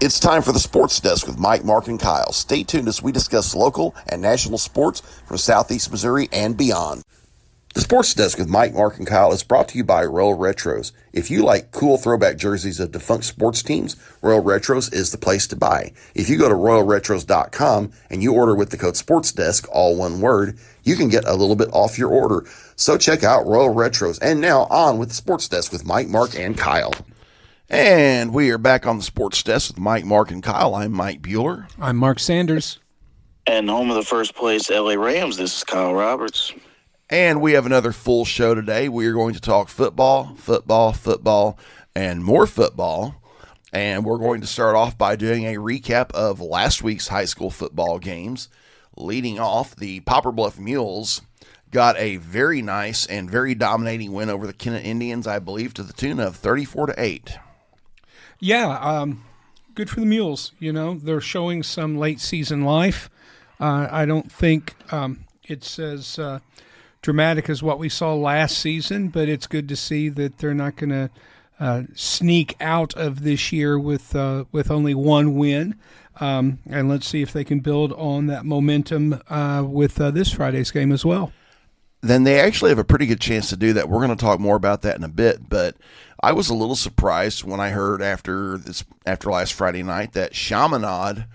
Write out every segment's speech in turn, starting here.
It's time for the Sports Desk with Mike, Mark, and Kyle. Stay tuned as we discuss local and national sports from Southeast Missouri and beyond. The Sports Desk with Mike, Mark, and Kyle is brought to you by Royal Retros. If you like cool throwback jerseys of defunct sports teams, Royal Retros is the place to buy. If you go to royalretros.com and you order with the code SPORTSDESK, all one word, you can get a little bit off your order. So check out Royal Retros. And now on with the Sports Desk with Mike, Mark, and Kyle. And we are back on the Sports Desk with Mike, Mark, and Kyle. I'm Mike Bueller. I'm Mark Sanders. And home of the first place LA Rams, this is Kyle Roberts. And we have another full show today. We are going to talk football, and more football. And we're going to start off by doing a recap of last week's high school football games. Leading off, the Poplar Bluff Mules got a very nice and very dominating win over the Kennett Indians, I believe, to the tune of 34-8. Yeah, good for the Mules. You know, they're showing some late season life. I don't think it's as dramatic as what we saw last season, but it's good to see that they're not going to sneak out of this year with only one win. And let's see if they can build on that momentum with this Friday's game as well. Then they actually have a pretty good chance to do that. We're going to talk more about that in a bit, but I was a little surprised when I heard after last Friday night that Chaminade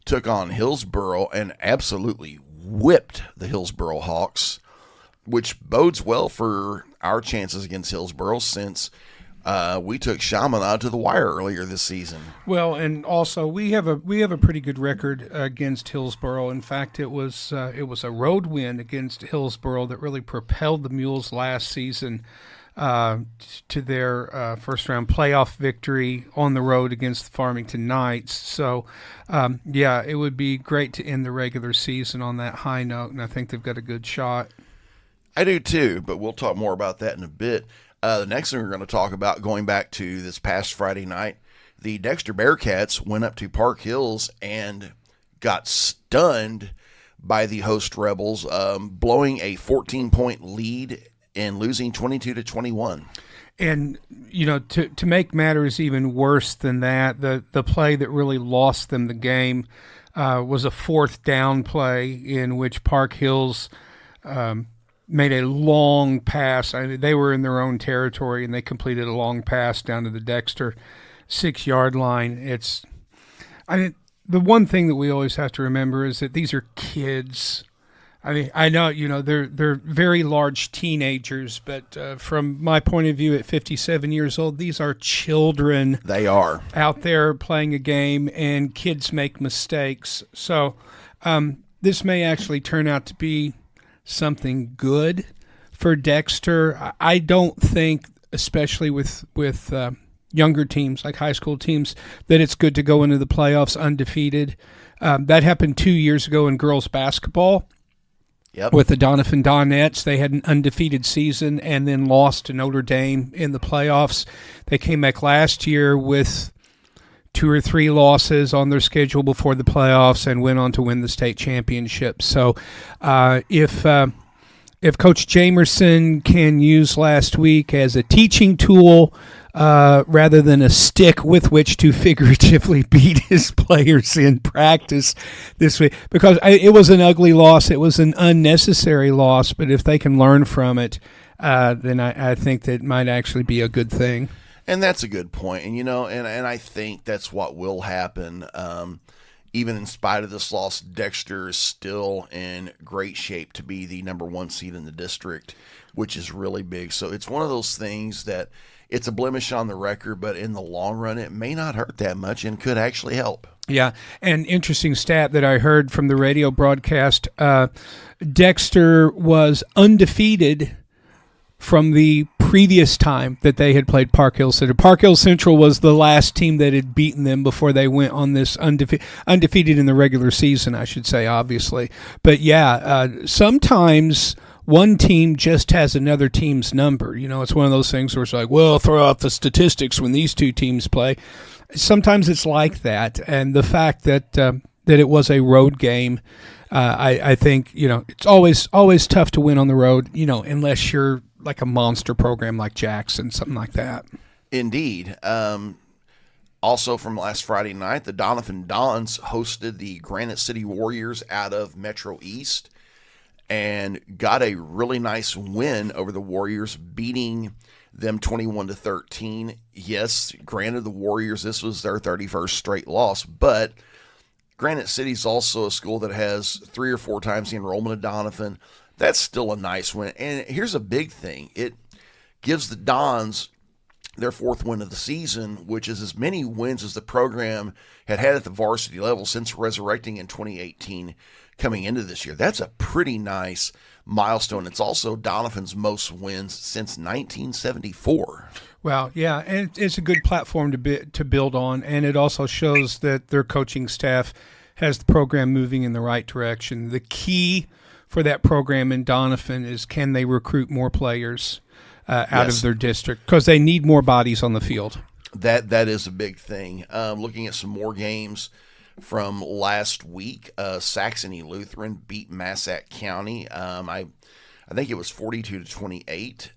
took on Hillsboro and absolutely whipped the Hillsboro Hawks, which bodes well for our chances against Hillsboro since we took Chaminade to the wire earlier this season. Well, and also we have a pretty good record against Hillsboro. In fact, it was a road win against Hillsboro that really propelled the Mules last season to their first round playoff victory on the road against the Farmington Knights. So, yeah, it would be great to end the regular season on that high note, and I think they've got a good shot. I do too, but we'll talk more about that in a bit. The next thing we're going to talk about, going back to this past Friday night, the Dexter Bearcats went up to Park Hills and got stunned by the host Rebels, blowing a 14-point lead and losing 22-21. And, you know, to make matters even worse than that, the play that really lost them the game was a fourth down play in which Park Hills made a long pass. I mean, they were in their own territory, and they completed a long pass down to the Dexter 6-yard line. The one thing that we always have to remember is that these are kids. I mean, I know, you know, they're very large teenagers, but from my point of view at 57 years old, these are children. They are out there playing a game, and kids make mistakes. So this may actually turn out to be something good for Dexter. I don't think, especially with younger teams like high school teams, that it's good to go into the playoffs undefeated. That happened 2 years ago in girls basketball. Yep. With the Doniphan Donettes. They had an undefeated season and then lost to Notre Dame in the playoffs. They came back last year with 2 or 3 losses on their schedule before the playoffs and went on to win the state championship. So if Coach Jamerson can use last week as a teaching tool rather than a stick with which to figuratively beat his players in practice this week, because it was an ugly loss, it was an unnecessary loss, but if they can learn from it, then I think that might actually be a good thing. And that's a good point. And, you know, and I think that's what will happen. Even in spite of this loss, Dexter is still in great shape to be the number 1 seed in the district, which is really big. So it's one of those things that it's a blemish on the record, but in the long run, it may not hurt that much and could actually help. Yeah, an interesting stat that I heard from the radio broadcast, Dexter was undefeated from the previous time that they had played Park Hill Central. Park Hill Central was the last team that had beaten them before they went on this undefeated in the regular season, I should say, obviously. But yeah, sometimes one team just has another team's number. You know, it's one of those things where it's like, well, throw out the statistics when these two teams play. Sometimes it's like that, and the fact that it was a road game, I think, you know, it's always tough to win on the road, you know, unless you're like a monster program like Jackson, something like that. Indeed. Also from last Friday night, the Donovan Dons hosted the Granite City Warriors out of Metro East and got a really nice win over the Warriors, beating them 21-13. Yes, granted, the Warriors, this was their 31st straight loss, but Granite City's also a school that has 3 or 4 times the enrollment of Donovan. That's still a nice win. And here's a big thing. It gives the Dons their 4th win of the season, which is as many wins as the program had at the varsity level since resurrecting in 2018 coming into this year. That's a pretty nice milestone. It's also Donovan's most wins since 1974. Well, yeah, and it's a good platform to build on, and it also shows that their coaching staff has the program moving in the right direction. The key for that program in Donovan is, can they recruit more players out of their district, because they need more bodies on the field. That is a big thing. Looking at some more games from last week, Saxony Lutheran beat Massac County. I think it was 42-28.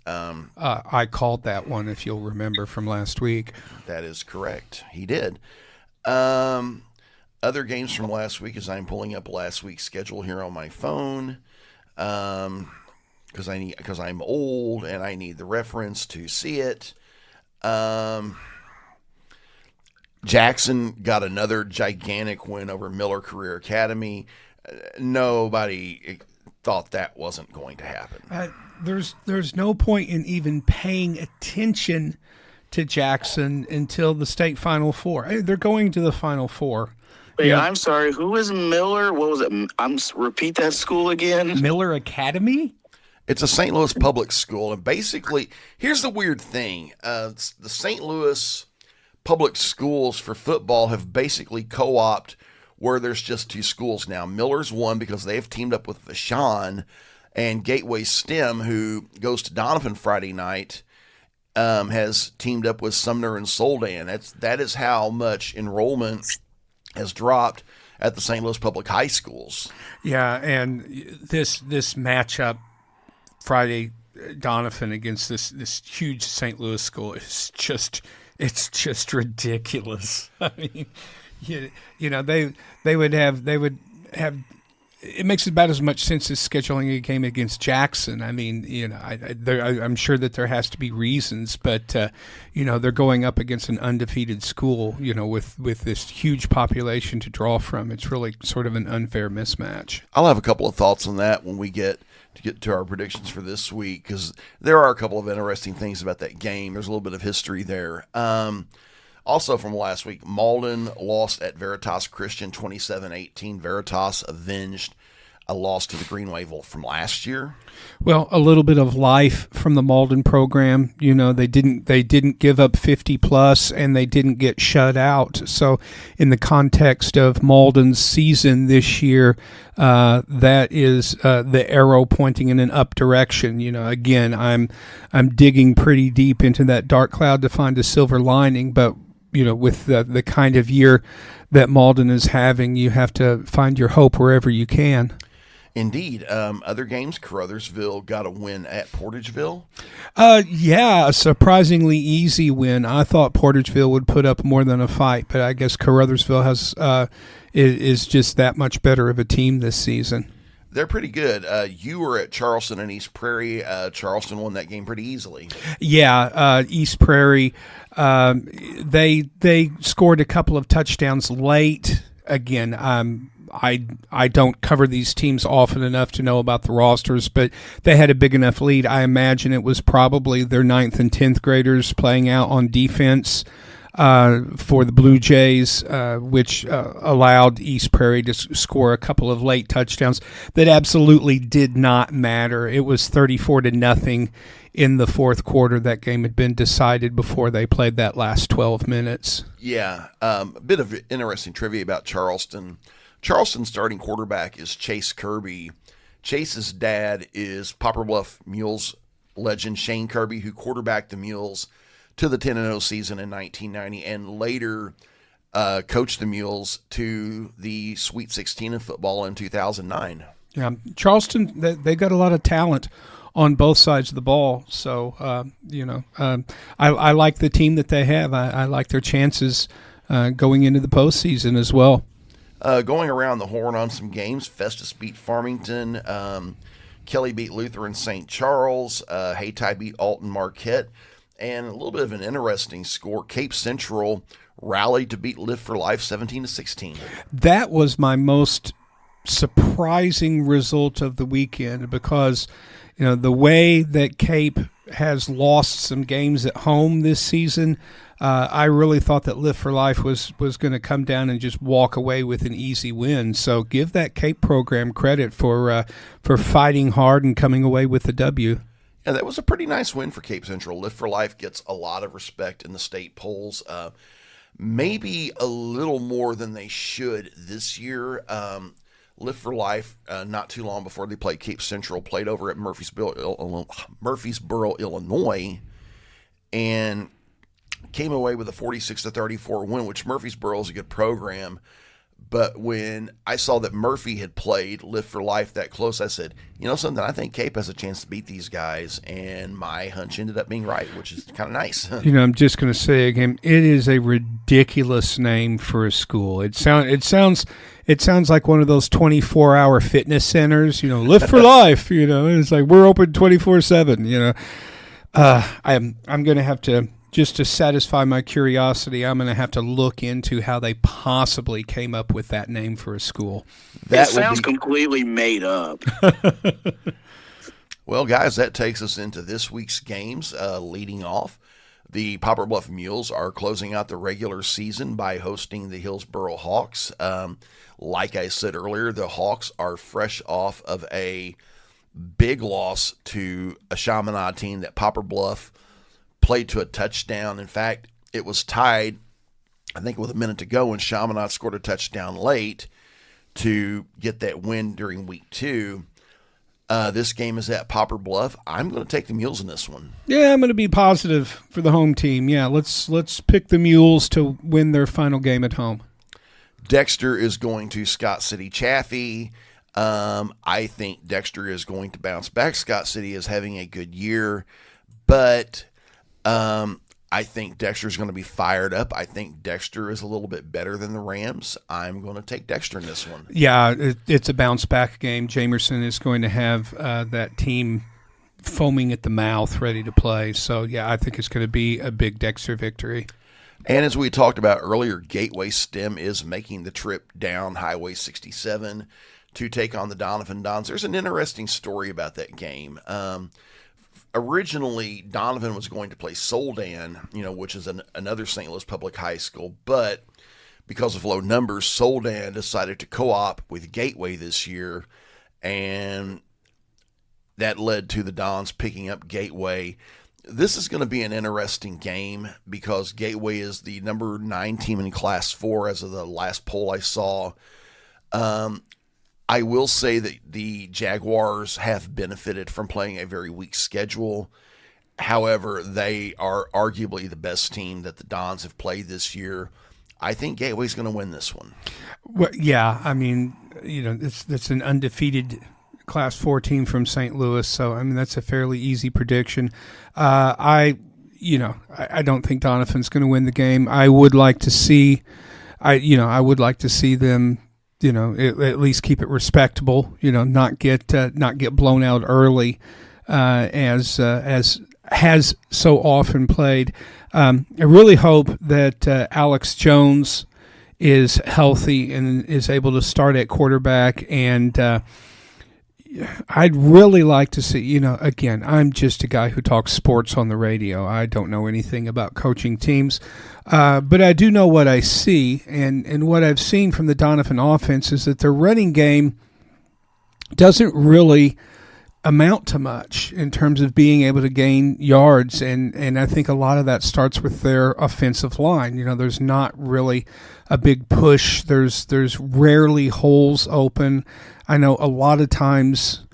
I called that one, if you'll remember, from last week. That is correct. He did. Other games from last week, as I'm pulling up last week's schedule here on my phone, because I'm old and I need the reference to see it. Jackson got another gigantic win over Miller Career Academy. Nobody thought that wasn't going to happen. There's no point in even paying attention to Jackson until the state Final Four. They're going to the Final Four. Wait, yeah. I'm sorry. Who is Miller? What was it? Repeat that school again. Miller Academy? It's a St. Louis public school, and basically, here's the weird thing: the St. Louis public schools for football have basically co-opted where there's just 2 schools now. Miller's one because they've teamed up with Vashon, and Gateway STEM, who goes to Donovan Friday night, has teamed up with Sumner and Soldan. That is how much enrollment has dropped at the St. Louis public high schools. Yeah, and this matchup Friday, Donovan against this huge St. Louis school is just ridiculous. I mean, you know, they would have it makes about as much sense as scheduling a game against Jackson. I mean, you know, I'm sure that there has to be reasons, but you know, they're going up against an undefeated school, you know, with this huge population to draw from. It's really sort of an unfair mismatch. I'll have a couple of thoughts on that when we get to our predictions for this week, because there are a couple of interesting things about that game. There's a little bit of history there. Also from last week, Malden lost at Veritas Christian 27-18. Veritas avenged a loss to the Green Wave from last year. Well, a little bit of life from the Malden program. You know, they didn't give up 50 plus, and they didn't get shut out. So in the context of Malden's season this year, that is the arrow pointing in an up direction. You know, again, I'm digging pretty deep into that dark cloud to find a silver lining, but you know, with the kind of year that Malden is having, you have to find your hope wherever you can. Indeed. Other games, Caruthersville got a win at Portageville. Yeah, a surprisingly easy win. I thought Portageville would put up more than a fight, but I guess Caruthersville is just that much better of a team this season. They're pretty good. You were at Charleston and East Prairie. Charleston won that game pretty easily. Yeah, East Prairie, they scored a couple of touchdowns late. Again, I don't cover these teams often enough to know about the rosters, but they had a big enough lead. I imagine it was probably their 9th and 10th graders playing out on defense for the Blue Jays, which allowed East Prairie to score a couple of late touchdowns that absolutely did not matter. It was 34-0 in the fourth quarter. That game had been decided before they played that last 12 minutes. Yeah, a bit of interesting trivia about Charleston. Charleston's starting quarterback is Chase Kirby. Chase's dad is Poplar Bluff Mules legend Shane Kirby, who quarterbacked the Mules to the 10-0 season in 1990 and later coached the Mules to the Sweet 16 in football in 2009. Yeah, Charleston, they got a lot of talent on both sides of the ball. So, I like the team that they have. I like their chances going into the postseason as well. Going around the horn on some games, Festus beat Farmington. Kelly beat Lutheran St. Charles. Hayti beat Alton Marquette. And a little bit of an interesting score, Cape Central rallied to beat Live for Life 17-16. That was my most surprising result of the weekend because, the way that Cape has lost some games at home this season, I really thought that Live for Life was going to come down and just walk away with an easy win. So give that Cape program credit for fighting hard and coming away with the W. Yeah, that was a pretty nice win for Cape Central. Live for Life gets a lot of respect in the state polls, maybe a little more than they should this year. Live for Life, not too long before they played Cape Central, played over at Murfreesboro, Illinois, and came away with a 46-34 win, which Murfreesboro is a good program. But when I saw that Murphy had played Live for Life that close, I said, something, I think Cape has a chance to beat these guys. And my hunch ended up being right, which is kind of nice. I'm just going to say again, it is a ridiculous name for a school. It sounds like one of those 24-hour fitness centers, Live for Life, it's like we're open 24/7, I'm going to have to, just to satisfy my curiosity, I'm going to have to look into how they possibly came up with that name for a school. That sounds completely made up. Well, guys, that takes us into this week's games. Leading off, the Poplar Bluff Mules are closing out the regular season by hosting the Hillsboro Hawks. Like I said earlier, the Hawks are fresh off of a big loss to a Chaminade team that Poplar Bluff played to a touchdown. In fact, it was tied, I think, with a minute to go, and Chaminade scored a touchdown late to get that win during week 2. This game is at Poplar Bluff. I'm going to take the Mules in this one. Yeah, I'm going to be positive for the home team. Yeah, let's pick the Mules to win their final game at home. Dexter is going to Scott City Chaffee. I think Dexter is going to bounce back. Scott City is having a good year, but I think Dexter is going to be fired up. I think Dexter is a little bit better than the Rams. I'm going to take Dexter in this one. Yeah, it's a bounce-back game. Jamerson is going to have that team foaming at the mouth, ready to play. So, yeah, I think it's going to be a big Dexter victory. And as we talked about earlier, Gateway STEM is making the trip down Highway 67 to take on the Donovan Dons. There's an interesting story about that game. Originally, Donovan was going to play Soldan, which is another St. Louis public high school, but because of low numbers, Soldan decided to co-op with Gateway this year, and that led to the Dons picking up Gateway. This is going to be an interesting game because Gateway is the number 9 team in Class 4 as of the last poll I saw. I will say that the Jaguars have benefited from playing a very weak schedule. However, they are arguably the best team that the Dons have played this year. I think Gateway's going to win this one. Well, yeah, I mean, it's an undefeated Class 4 team from St. Louis, so I mean that's a fairly easy prediction. I don't think Donovan's going to win the game. I would like to see them. At least keep it respectable. Not get blown out early, as has so often played. I really hope that Alex Jones is healthy and is able to start at quarterback. And I'd really like to see. Again, I'm just a guy who talks sports on the radio. I don't know anything about coaching teams. But I do know what I see, and what I've seen from the Donovan offense is that their running game doesn't really amount to much in terms of being able to gain yards, and I think a lot of that starts with their offensive line. There's not really a big push. There's rarely holes open. I know a lot of times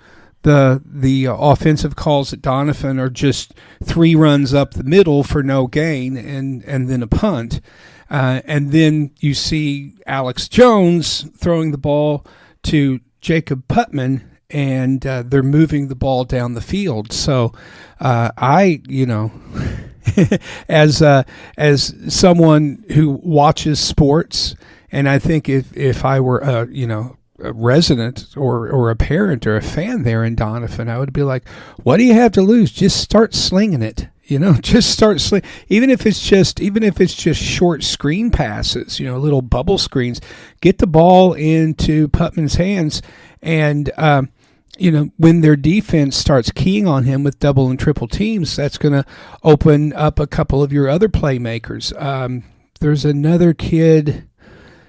the offensive calls at Donovan are just 3 runs up the middle for no gain and then a punt. And then you see Alex Jones throwing the ball to Jacob Putman, and they're moving the ball down the field. So as someone who watches sports, and I think if I were a resident or a parent or a fan there in Donovan, I would be like, what do you have to lose? Just start slinging it. Just start even if it's just short screen passes, little bubble screens. Get the ball into Putman's hands, and when their defense starts keying on him with double and triple teams, that's going to open up a couple of your other playmakers. There's another kid.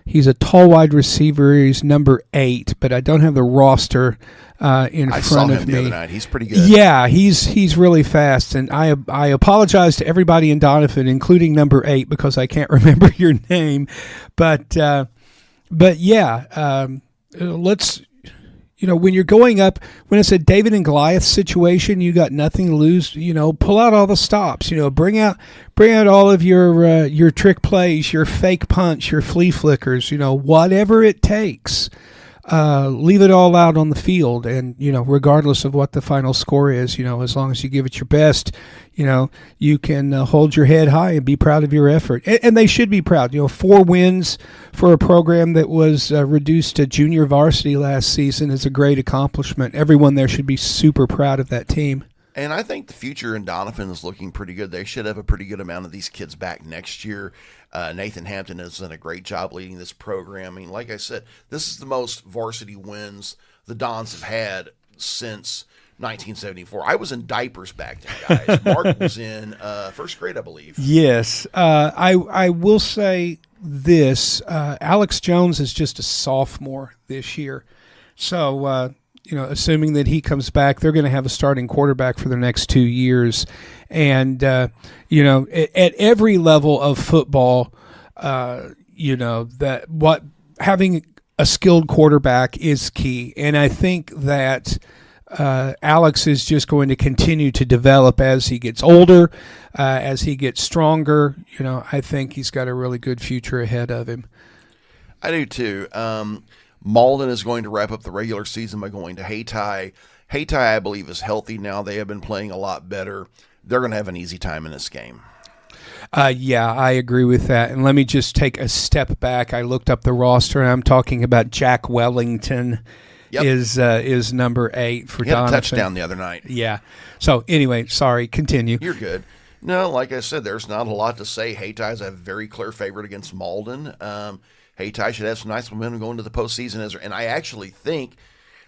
He's a tall wide receiver. He's number 8, but I don't have the roster in front of me. I saw him the other night. He's pretty good. Yeah, he's really fast. And I apologize to everybody in Donovan, including number 8, because I can't remember your name. But yeah, let's. When you're going up, when it's a David and Goliath situation, you got nothing to lose. Pull out all the stops. Bring out all of your trick plays, your fake punch, your flea flickers. Whatever it takes. Leave it all out on the field, and regardless of what the final score is, as long as you give it your best, you can hold your head high and be proud of your effort. And they should be proud. 4 wins for a program that was reduced to junior varsity last season is a great accomplishment. Everyone there should be super proud of that team. And I think the future in Donovan is looking pretty good. They should have a pretty good amount of these kids back next year. Nathan Hampton has done a great job leading this program. I mean, like I said, this is the most varsity wins the Dons have had since 1974. I was in diapers back then, guys. Mark was in first grade, I believe. Yes. I will say this. Alex Jones is just a sophomore this year. So, assuming that he comes back, they're going to have a starting quarterback for the next 2 years. And, at every level of football, having a skilled quarterback is key. And I think that Alex is just going to continue to develop as he gets older, as he gets stronger. I think he's got a really good future ahead of him. I do too. Malden is going to wrap up the regular season by going to Hayti. Hayti, I believe, is healthy now. They have been playing a lot better. They're going to have an easy time in this game. Yeah, I agree with that. And let me just take a step back. I looked up the roster, and I'm talking about Jack Wellington. Yep. Is number 8 for Donovan. He had a touchdown the other night. Yeah. So anyway, sorry, continue. You're good. No, like I said, there's not a lot to say. Hayti is a very clear favorite against Malden. Hayti should have some nice momentum going to the postseason. And I actually think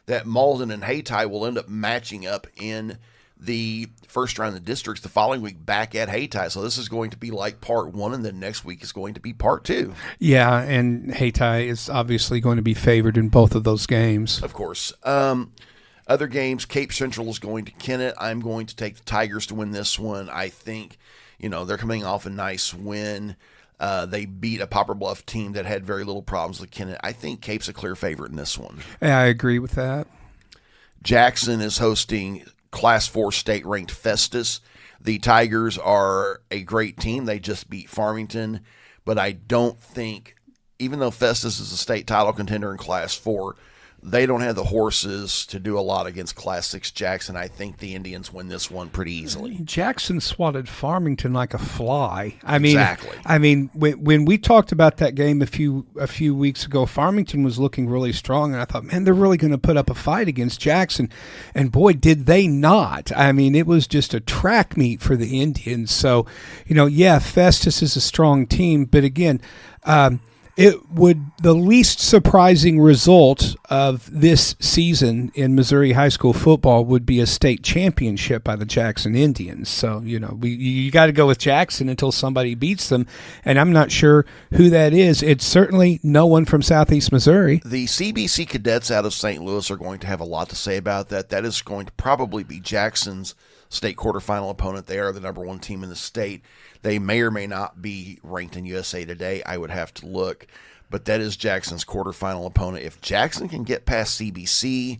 that Malden and Hayti will end up matching up in the first round of the districts the following week back at Hayti. So this is going to be like part 1, and then next week is going to be part 2. Yeah, and Hayti is obviously going to be favored in both of those games. Of course. Other games, Cape Central is going to Kennett. I'm going to take the Tigers to win this one. I think, they're coming off a nice win. They beat a Poplar Bluff team that had very little problems with Kennett. I think Cape's a clear favorite in this one. Yeah, I agree with that. Jackson is hosting Class 4 state-ranked Festus. The Tigers are a great team. They just beat Farmington. But I don't think, even though Festus is a state title contender in Class 4, they don't have the horses to do a lot against Class 6 Jackson. I think the Indians win this one pretty easily. Jackson swatted Farmington like a fly. Exactly. When we talked about that game a few weeks ago, Farmington was looking really strong, and I thought, man, they're really going to put up a fight against Jackson. And boy, did they not. It was just a track meet for the Indians. So, Festus is a strong team, but again, the least surprising result of this season in Missouri high school football would be a state championship by the Jackson Indians. So, you got to go with Jackson until somebody beats them, and I'm not sure who that is. It's certainly no one from Southeast Missouri. The CBC cadets out of St. Louis are going to have a lot to say about that. That is going to probably be Jackson's state quarterfinal opponent. They are the number 1 team in the state. They may or may not be ranked in USA Today. I would have to look. But that is Jackson's quarterfinal opponent. If Jackson can get past CBC,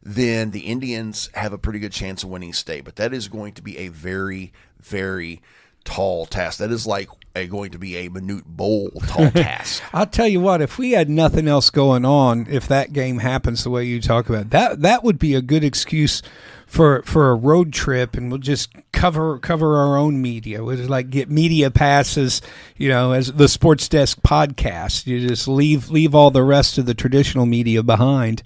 then the Indians have a pretty good chance of winning state. But that is going to be a very, very tall task. That is like going to be a minute bowl tall task. I'll tell you what, if we had nothing else going on, if that game happens the way you talk about, that would be a good excuse for a road trip, and we'll just cover our own media. We'll just like get media passes, as the Sports Desk podcast. You just leave all the rest of the traditional media behind.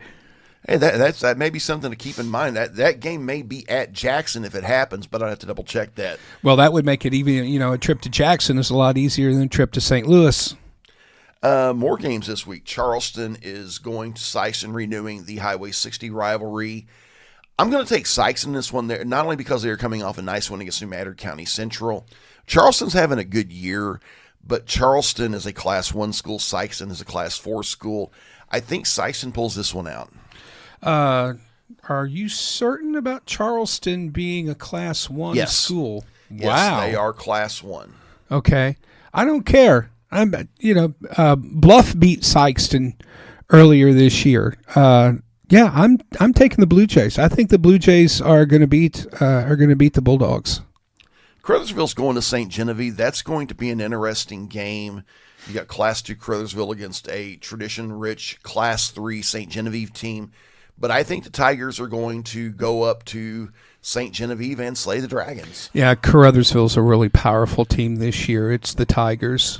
Hey, that may be something to keep in mind. That game may be at Jackson if it happens, but I'd have to double check that. Well, that would make it even. A trip to Jackson is a lot easier than a trip to St. Louis. More games this week. Charleston is going to Sykeston, renewing the Highway 60 rivalry. I'm going to take Sykeston in this one there, not only because they're coming off a nice win against New Madrid County Central. Charleston's having a good year, but Charleston is a Class 1 school. Sykeston is a Class 4 school. I think Sykeston pulls this one out. Are you certain about Charleston being a Class 1 school? Yes, Wow. they are Class 1. Okay. I don't care. Bluff beat Sykeston earlier this year. I'm taking the Blue Jays. I think the Blue Jays are going to beat the Bulldogs. Crothersville's going to St. Genevieve. That's going to be an interesting game. You got Class 2 Crothersville against a tradition-rich Class 3 St. Genevieve team. But I think the Tigers are going to go up to St. Genevieve and slay the Dragons. Yeah, Crothersville's a really powerful team this year. It's the Tigers.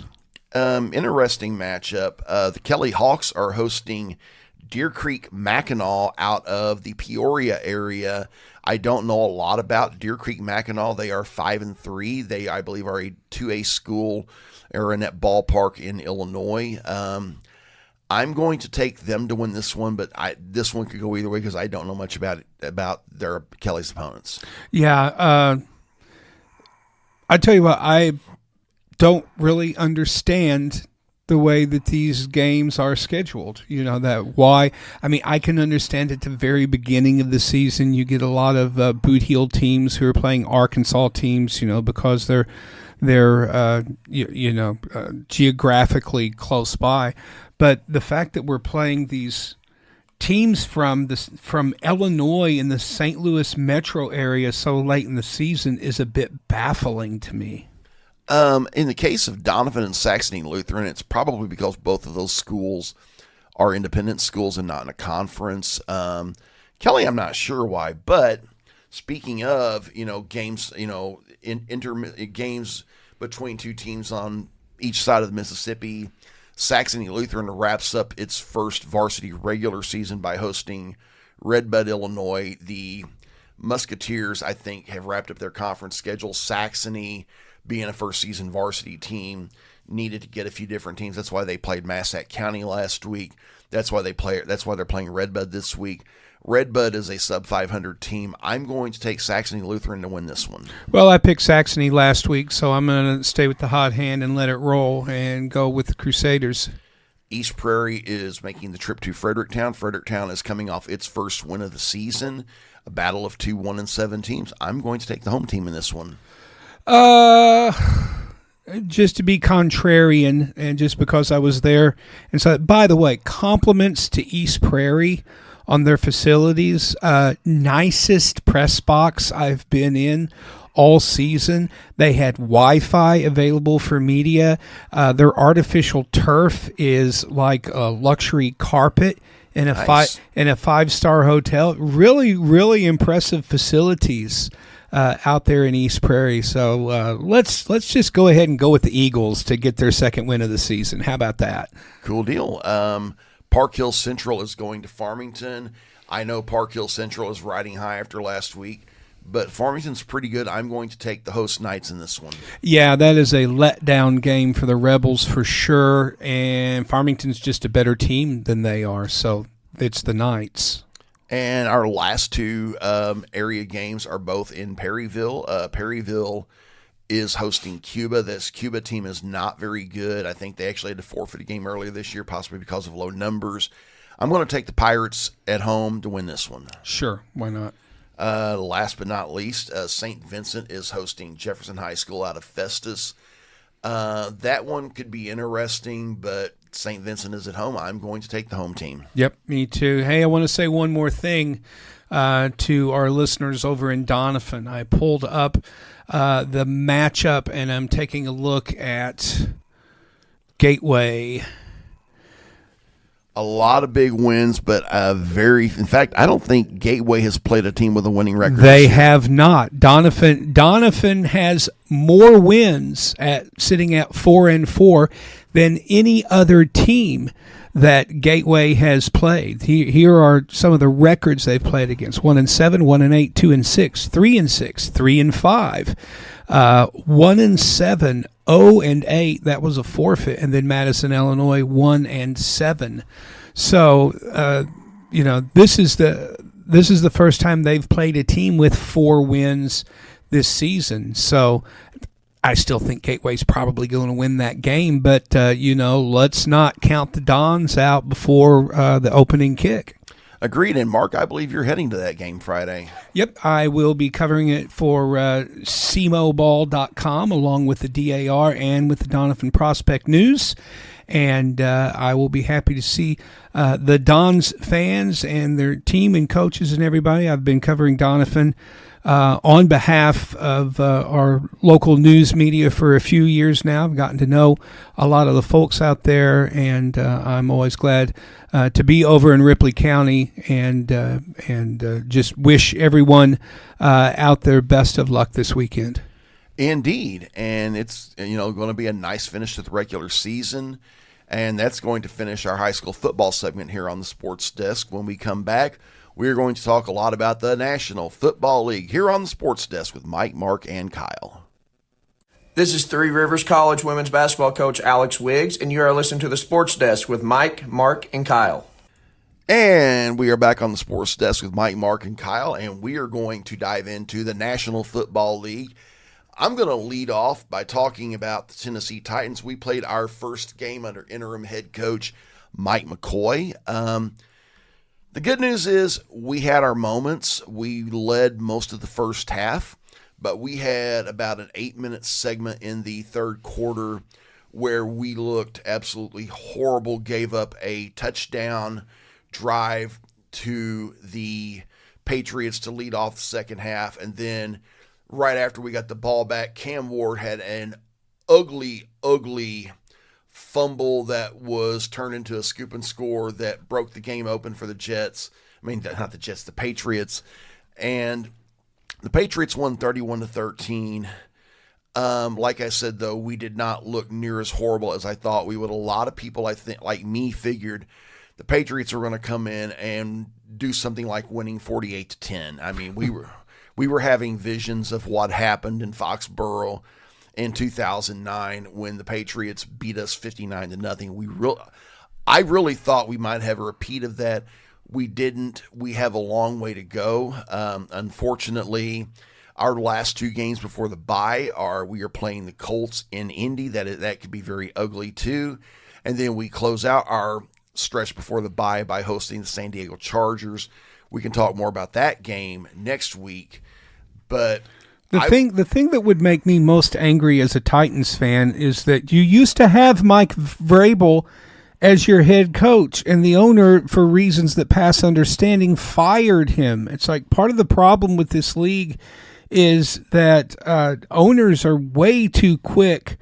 Interesting matchup. The Kelly Hawks are hosting Deer Creek Mackinac out of the Peoria area. I don't know a lot about Deer Creek Mackinac. They are 5-3. They, I believe, are a 2A school or in that ballpark in Illinois. I'm going to take them to win this one, but this one could go either way because I don't know much about their Kelly's opponents. Yeah, I tell you what, I don't really understand the way that these games are scheduled. I can understand at the very beginning of the season you get a lot of boot heel teams who are playing Arkansas teams, because they're geographically close by. But the fact that we're playing these teams from Illinois in the St. Louis metro area so late in the season is a bit baffling to me. In the case of Donovan and Saxony Lutheran, it's probably because both of those schools are independent schools and not in a conference. Kelly, I'm not sure why, but speaking of games, games between two teams on each side of the Mississippi. Saxony Lutheran wraps up its first varsity regular season by hosting Redbud, Illinois. The Musketeers, I think, have wrapped up their conference schedule. Saxony, being a first season varsity team, needed to get a few different teams. That's why they played Massac County last week. That's why they're playing Redbud this week. Redbud is a sub 500 team. I'm going to take Saxony Lutheran to win this one. Well, I picked Saxony last week, so I'm going to stay with the hot hand and let it roll and go with the Crusaders. East Prairie is making the trip to Fredericktown. Fredericktown is coming off its first win of the season, a battle of two 1-7 teams. I'm going to take the home team in this one. Just to be contrarian, and just because I was there. And so, by the way, compliments to East Prairie on their facilities. Nicest press box I've been in all season. They had Wi-Fi available for media. Their artificial turf is like a luxury carpet in a Nice. in a 5-star hotel. Really, really impressive facilities out there in East Prairie. So let's just go ahead and go with the Eagles to get their second win of the season. How about that? Cool deal. Park Hill Central is going to Farmington. I know Park Hill Central is riding high after last week, but Farmington's pretty good. I'm going to take the host Knights in this one. Yeah, that is a letdown game for the Rebels for sure, and Farmington's just a better team than they are, so it's the Knights. And our last two area games are both in Perryville. Perryville is hosting Cuba. This Cuba team is not very good. I think they actually had to forfeit a game earlier this year, possibly because of low numbers. I'm going to take the Pirates at home to win this one. Sure, why not? Last but not least, St. Vincent is hosting Jefferson High School out of Festus. That one could be interesting, but St. Vincent is at home. I'm going to take the home team. Yep, me too. Hey, I want to say one more thing to our listeners over in Donovan. I pulled up the matchup, and I'm taking a look at Gateway. A lot of big wins, but in fact, I don't think Gateway has played a team with a winning record. They have not. Donovan has more wins sitting at 4-4 than any other team that Gateway has played. Here are some of the records they've played against: 1-7, 1-8, 2-6, 3-6, 3-5, 1-7, 0-8. That was a forfeit, and then Madison, Illinois, 1-7. So this is the first time they've played a team with 4 wins this season. So I still think Gateway's probably going to win that game, but let's not count the Dons out before the opening kick. Agreed. And Mark, I believe you're heading to that game Friday. Yep, I will be covering it for cmoball.com along with the DAR and with the Donovan Prospect News. And I will be happy to see the Dons fans and their team and coaches and everybody. I've been covering Donovan on behalf of our local news media for a few years now. I've gotten to know a lot of the folks out there, and I'm always glad to be over in Ripley County, and just wish everyone out there best of luck this weekend. Indeed, and it's going to be a nice finish to the regular season, and that's going to finish our high school football segment here on the Sports Desk. When we come back, we're going to talk a lot about the National Football League here on the Sports Desk with Mike, Mark, and Kyle. This is Three Rivers College women's basketball coach Alex Wiggs, and you are listening to the Sports Desk with Mike, Mark, and Kyle. And we are back on the Sports Desk with Mike, Mark, and Kyle, and we are going to dive into the National Football League. I'm going to lead off by talking about the Tennessee Titans. We played our first game under interim head coach Mike McCoy. The good news is we had our moments. We led most of the first half, but we had about an 8-minute segment in the third quarter where we looked absolutely horrible, gave up a touchdown drive to the Patriots to lead off the second half, and then right after we got the ball back, Cam Ward had an ugly fumble that was turned into a scoop and score that broke the game open for the Jets. I mean, not the Jets, the Patriots. And the Patriots won 31-13. Like I said, though, we did not look near as horrible as I thought we would. A lot of people, I think, like me, figured the Patriots were going to come in and do something like winning 48-10. I mean, we were having visions of what happened in Foxborough in 2009 when the Patriots beat us 59-0. I really thought we might have a repeat of that. We didn't. We have a long way to go. Unfortunately, our last 2 games before the bye we are playing the Colts in Indy. That could be very ugly too. And then we close out our stretch before the bye by hosting the San Diego Chargers. We can talk more about that game next week. But the thing that would make me most angry as a Titans fan is that you used to have Mike Vrabel as your head coach, and the owner, for reasons that pass understanding, fired him. It's like part of the problem with this league is that owners are way too quick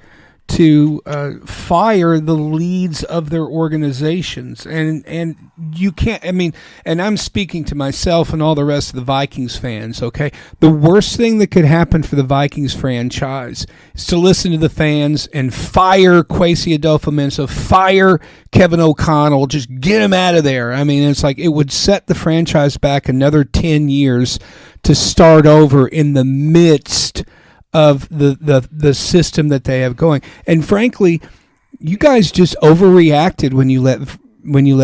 to fire the leads of their organizations, and you can't. I mean, and I'm speaking to myself and all the rest of the Vikings fans. Okay, the worst thing that could happen for the Vikings franchise is to listen to the fans and fire Kwesi Adolfo-Mensa, fire Kevin O'Connell, just get him out of there. I mean, it's like it would set the franchise back another 10 years to start over in the midst of the system that they have going. And frankly, you guys just overreacted when you let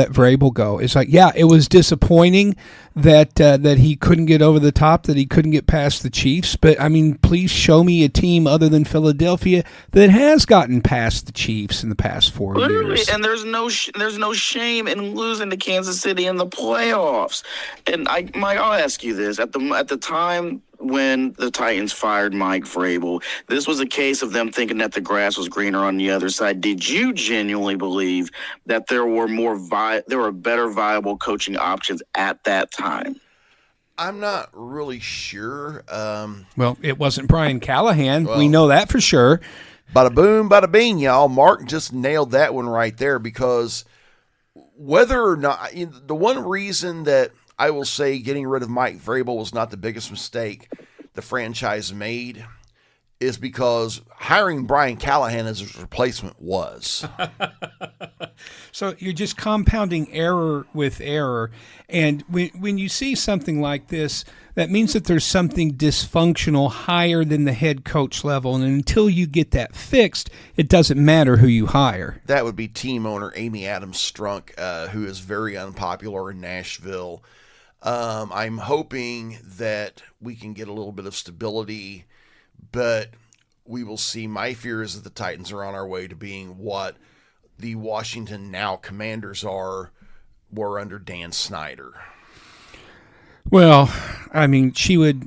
Vrabel go. It's like, yeah, it was disappointing that he couldn't get over the top, that he couldn't get past the Chiefs. But I mean, please show me a team other than Philadelphia that has gotten past the Chiefs in the past 4 years. And there's no shame in losing to Kansas City in the playoffs. And Mike, I'll ask you this: at the time when the Titans fired Mike Vrabel, this was a case of them thinking that the grass was greener on the other side. Did you genuinely believe that there were better viable coaching options at that time? I'm not really sure. Well, it wasn't Brian Callahan. We know that for sure. Bada boom, bada bing, y'all. Mark just nailed that one right there, because whether or not, the one reason that I will say getting rid of Mike Vrabel was not the biggest mistake the franchise made is because hiring Brian Callahan as his replacement was. So you're just compounding error with error. And when you see something like this, that means that there's something dysfunctional higher than the head coach level. And until you get that fixed, it doesn't matter who you hire. That would be team owner Amy Adams Strunk, who is very unpopular in Nashville. I'm hoping that we can get a little bit of stability, but we will see. My fear is that the Titans are on our way to being what the Washington now Commanders were under Dan Snyder. Well, I mean, she would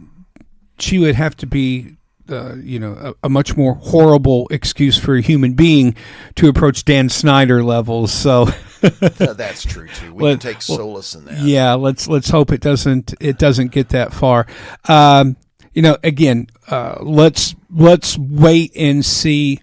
have to be, a much more horrible excuse for a human being to approach Dan Snyder levels. So that's true too. We can take solace in that. Yeah, let's hope it doesn't get that far. Again, let's wait and see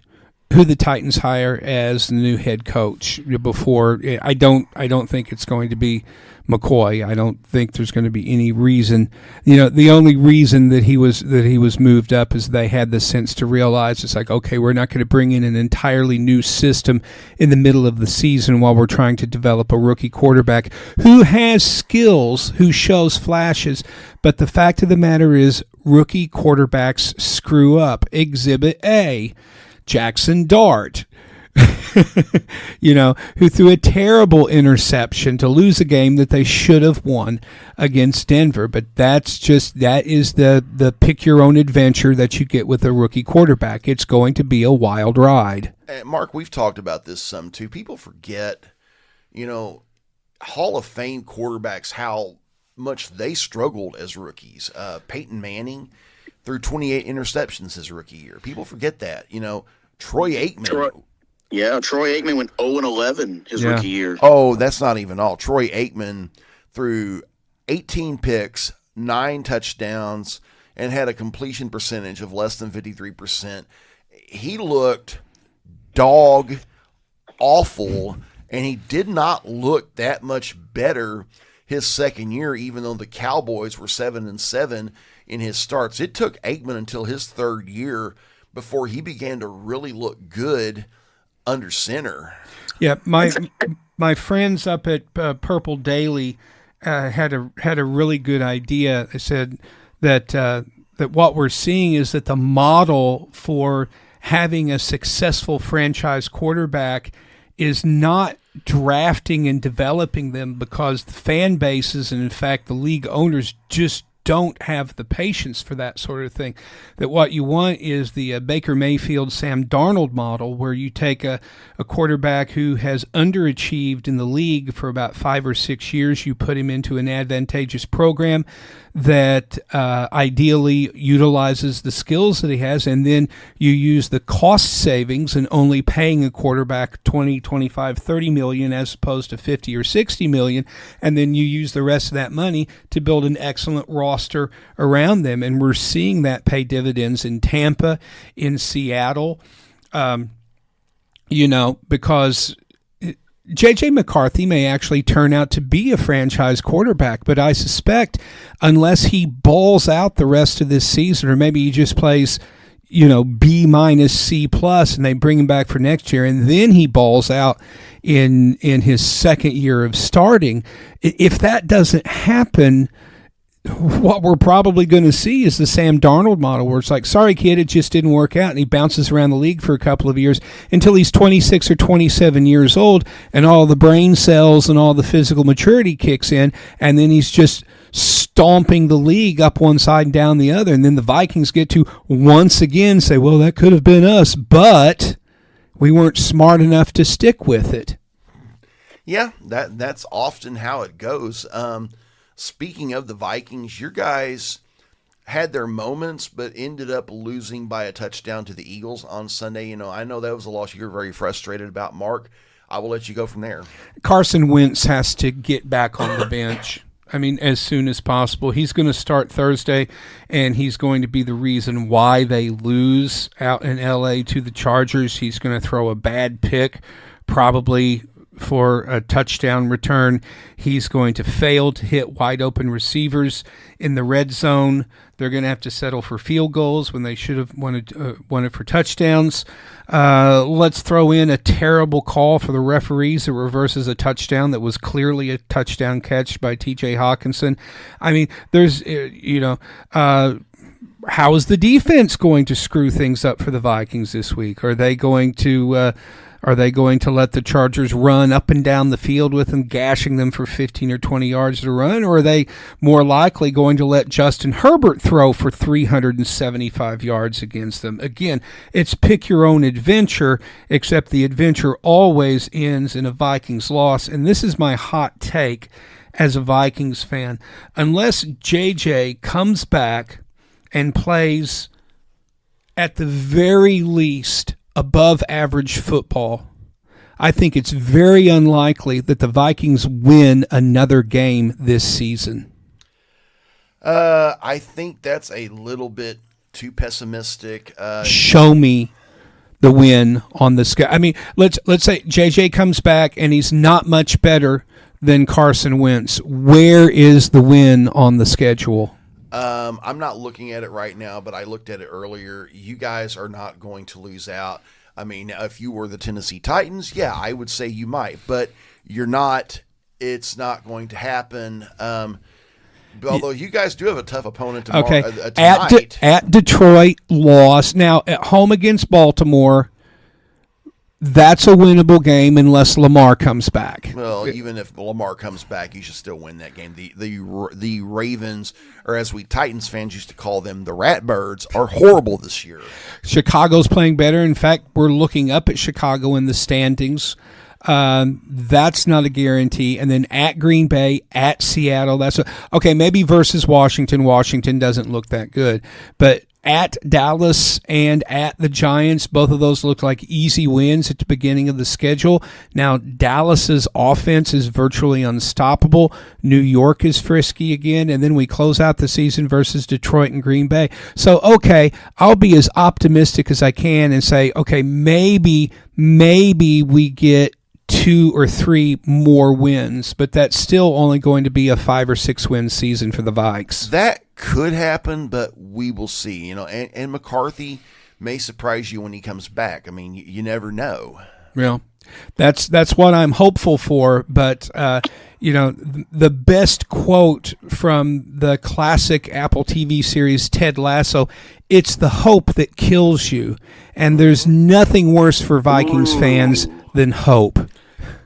who the Titans hire as the new head coach before. I don't think it's going to be McCoy. I don't think there's going to be any reason. The only reason that he was moved up is they had the sense to realize it's like, okay, we're not going to bring in an entirely new system in the middle of the season while we're trying to develop a rookie quarterback who has skills, who shows flashes. But the fact of the matter is, rookie quarterbacks screw up. Exhibit A, Jackson Dart. Who threw a terrible interception to lose a game that they should have won against Denver. But that is the pick your own adventure that you get with a rookie quarterback. It's going to be a wild ride. Mark, we've talked about this some too. People forget, Hall of Fame quarterbacks, how much they struggled as rookies. Peyton Manning threw 28 interceptions his rookie year. People forget that. Troy Aikman. Troy Aikman went 0-11 his rookie year. Oh, that's not even all. Troy Aikman threw 18 picks, 9 touchdowns, and had a completion percentage of less than 53%. He looked dog awful, and he did not look that much better his second year, even though the Cowboys were 7-7 in his starts. It took Aikman until his third year before he began to really look good under center. Yeah, my friends up at Purple Daily had a really good idea. They said that what we're seeing is that the model for having a successful franchise quarterback is not drafting and developing them, because the fan bases and, in fact, the league owners just don't have the patience for that sort of thing. That what you want is the Baker Mayfield, Sam Darnold model, where you take a quarterback who has underachieved in the league for about 5 or 6 years, you put him into an advantageous program that ideally utilizes the skills that he has, and then you use the cost savings and only paying a quarterback 20, 25, 30 million as opposed to 50 or 60 million, and then you use the rest of that money to build an excellent roster around them. And we're seeing that pay dividends in Tampa, in Seattle, because J.J. McCarthy may actually turn out to be a franchise quarterback, but I suspect unless he balls out the rest of this season, or maybe he just plays, B minus C plus, and they bring him back for next year, and then he balls out in his second year of starting. If that doesn't happen, what we're probably going to see is the Sam Darnold model, where it's like, sorry, kid, it just didn't work out. And he bounces around the league for a couple of years until he's 26 or 27 years old, and all the brain cells and all the physical maturity kicks in, and then he's just stomping the league up one side and down the other. And then the Vikings get to once again say, well, that could have been us, but we weren't smart enough to stick with it. Yeah, that's often how it goes. Speaking of the Vikings, your guys had their moments, but ended up losing by a touchdown to the Eagles on Sunday. I know that was a loss you're very frustrated about, Mark. I will let you go from there. Carson Wentz has to get back on the bench. I mean, as soon as possible. He's going to start Thursday, and he's going to be the reason why they lose out in L.A. to the Chargers. He's going to throw a bad pick, probably for a touchdown return. He's going to fail to hit wide open receivers in the red zone. They're going to have to settle for field goals when they should have wanted for touchdowns. Let's throw in a terrible call for the referees that reverses a touchdown that was clearly a touchdown catch by T.J. Hawkinson. I mean, there's, how is the defense going to screw things up for the Vikings this week? Are they going to let the Chargers run up and down the field with them, gashing them for 15 or 20 yards to run? Or are they more likely going to let Justin Herbert throw for 375 yards against them? Again, it's pick your own adventure, except the adventure always ends in a Vikings loss. And this is my hot take as a Vikings fan. Unless JJ comes back and plays at the very least above average football, I think it's very unlikely that the Vikings win another game this season. I think that's a little bit too pessimistic. Show me the win on the schedule. I mean, let's say JJ comes back and he's not much better than Carson Wentz. Where is the win on the schedule? I'm not looking at it right now, but I looked at it earlier. You guys are not going to lose out. I mean, if you were the Tennessee Titans, yeah, I would say you might, but you're not. It's not going to happen. Although you guys do have a tough opponent tomorrow. Okay, Tonight. at Detroit, loss. Now at home against Baltimore, that's a winnable game unless Lamar comes back. Well, even if Lamar comes back, you should still win that game. The Ravens, or as we Titans fans used to call them, the Ratbirds, are horrible this year. Chicago's playing better. In fact, we're looking up at Chicago in the standings. That's not a guarantee. And then at Green Bay, at Seattle, okay. Maybe versus Washington. Washington doesn't look that good, but at Dallas and at the Giants, both of those look like easy wins at the beginning of the schedule. Now, Dallas's offense is virtually unstoppable. New York is frisky again, and then we close out the season versus Detroit and Green Bay. So, okay, I'll be as optimistic as I can and say, okay, maybe we get 2 or 3 more wins, but that's still only going to be a 5 or 6 win season for the Vikes. That could happen, but we will see. And McCarthy may surprise you when he comes back. I mean, you never know. Well, that's what I'm hopeful for. But the best quote from the classic Apple TV series Ted Lasso: "It's the hope that kills you," and there's nothing worse for Vikings fans than hope.